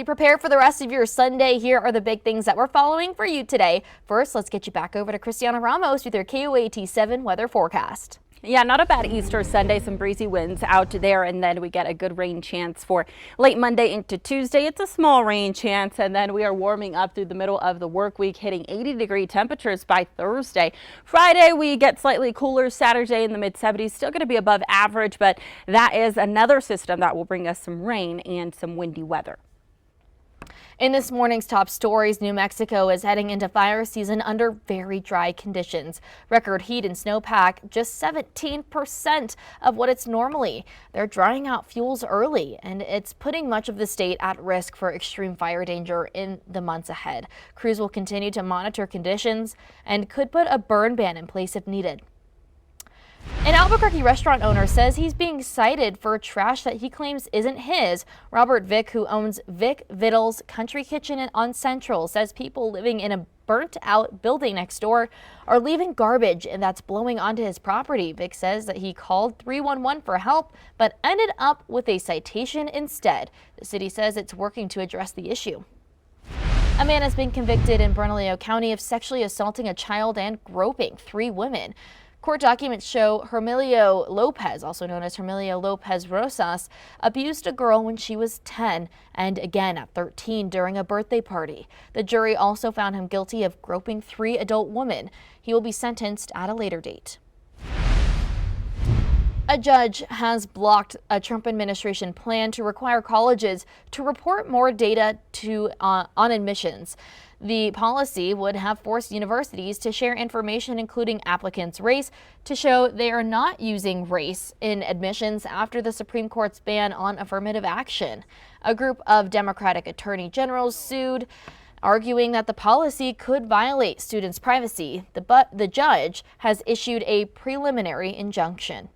Be prepared for the rest of your Sunday. Here are the big things that we're following for you today. First, let's get you back over to Christiana Ramos with your KOAT 7 weather forecast. Yeah, not a bad Easter Sunday. Some breezy winds out there, and then we get a good rain chance for late Monday into Tuesday. It's a small rain chance, and then we are warming up through the middle of the work week, hitting 80-degree temperatures by Thursday. Friday, we get slightly cooler. Saturday in the mid-70s, still going to be above average, but that is another system that will bring us some rain and some windy weather. In this morning's top stories, New Mexico is heading into fire season under very dry conditions. Record heat and snowpack just 17% of what it's normally. They're drying out fuels early, and it's putting much of the state at risk for extreme fire danger in the months ahead. Crews will continue to monitor conditions and could put a burn ban in place if needed. An Albuquerque restaurant owner says he's being cited for trash that he claims isn't his. Robert Vick, who owns Vick Vittles Country Kitchen on Central, says people living in a burnt-out building next door are leaving garbage, and that's blowing onto his property. Vick says that he called 311 for help, but ended up with a citation instead. The city says it's working to address the issue. A man has been convicted in Bernalillo County of sexually assaulting a child and groping 3 women. Court documents show Hermilio Lopez, also known as Hermilio Lopez Rosas, abused a girl when she was 10 and again at 13 during a birthday party. The jury also found him guilty of groping 3 adult women. He will be sentenced at a later date. A judge has blocked a Trump administration plan to require colleges to report more data on admissions. The policy would have forced universities to share information, including applicants' race, to show they are not using race in admissions after the Supreme Court's ban on affirmative action. A group of Democratic attorney generals sued, arguing that the policy could violate students' privacy, but the judge has issued a preliminary injunction.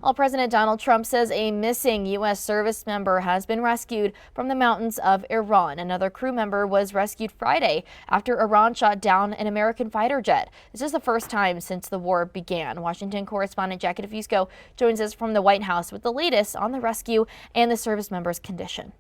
Well, President Donald Trump says a missing U.S. service member has been rescued from the mountains of Iran. Another crew member was rescued Friday after Iran shot down an American fighter jet. This is the first time since the war began. Washington correspondent Jackie DeFusco joins us from the White House with the latest on the rescue and the service member's condition.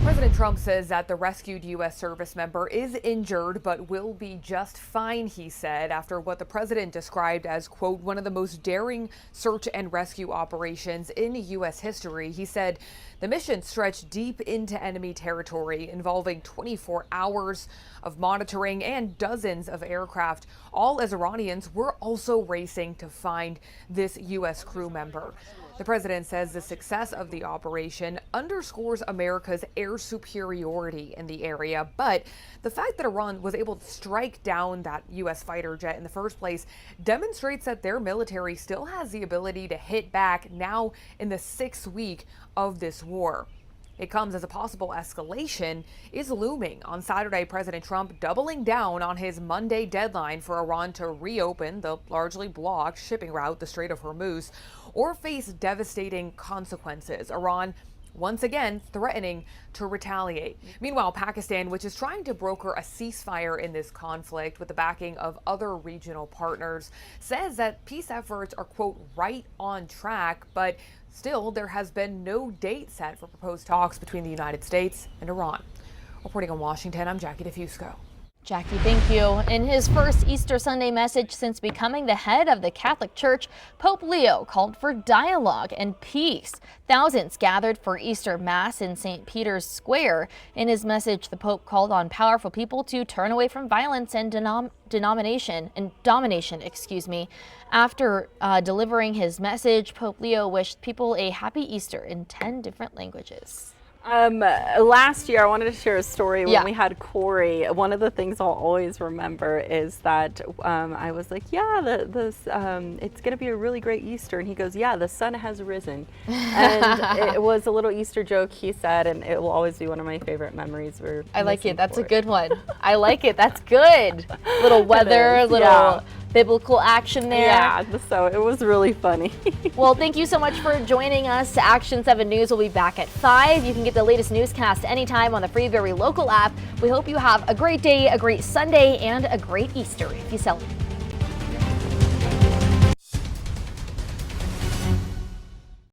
President Trump says that the rescued U.S. service member is injured but will be just fine, he said, after what the president described as, quote, one of the most daring search and rescue operations in U.S. history. He said the mission stretched deep into enemy territory, involving 24 hours of monitoring and dozens of aircraft, all as Iranians were also racing to find this U.S. crew member. The president says the success of the operation underscores America's air superiority in the area, but the fact that Iran was able to strike down that U.S. fighter jet in the first place demonstrates that their military still has the ability to hit back now in the 6th week of this war. It comes as a possible escalation is looming. On Saturday, President Trump doubling down on his Monday deadline for Iran to reopen the largely blocked shipping route, the Strait of Hormuz, or face devastating consequences. Iran once again threatening to retaliate. Meanwhile, Pakistan, which is trying to broker a ceasefire in this conflict with the backing of other regional partners, says that peace efforts are, quote, right on track, but still there has been no date set for proposed talks between the United States and Iran. Reporting in Washington, I'm Jackie DeFusco. Jackie, thank you. In his first Easter Sunday message since becoming the head of the Catholic Church, Pope Leo called for dialogue and peace. Thousands gathered for Easter Mass in St. Peter's Square. In his message, the Pope called on powerful people to turn away from violence and domination. After delivering his message, Pope Leo wished people a happy Easter in 10 different languages. Last year, I wanted to share a story when we had Corey. One of the things I'll always remember is that I was like, yeah, it's going to be a really great Easter. And he goes, yeah, the sun has risen. And it was a little Easter joke he said, and it will always be one of my favorite memories. I like it. That's a good one. I like it. That's good. Little weather, little biblical action there. Yeah, so it was really funny. Well, thank you so much for joining us. Action 7 News will be back at 5. You can get the latest newscast anytime on the free Very Local app. We hope you have a great day, a great Sunday, and a great Easter if you celebrate.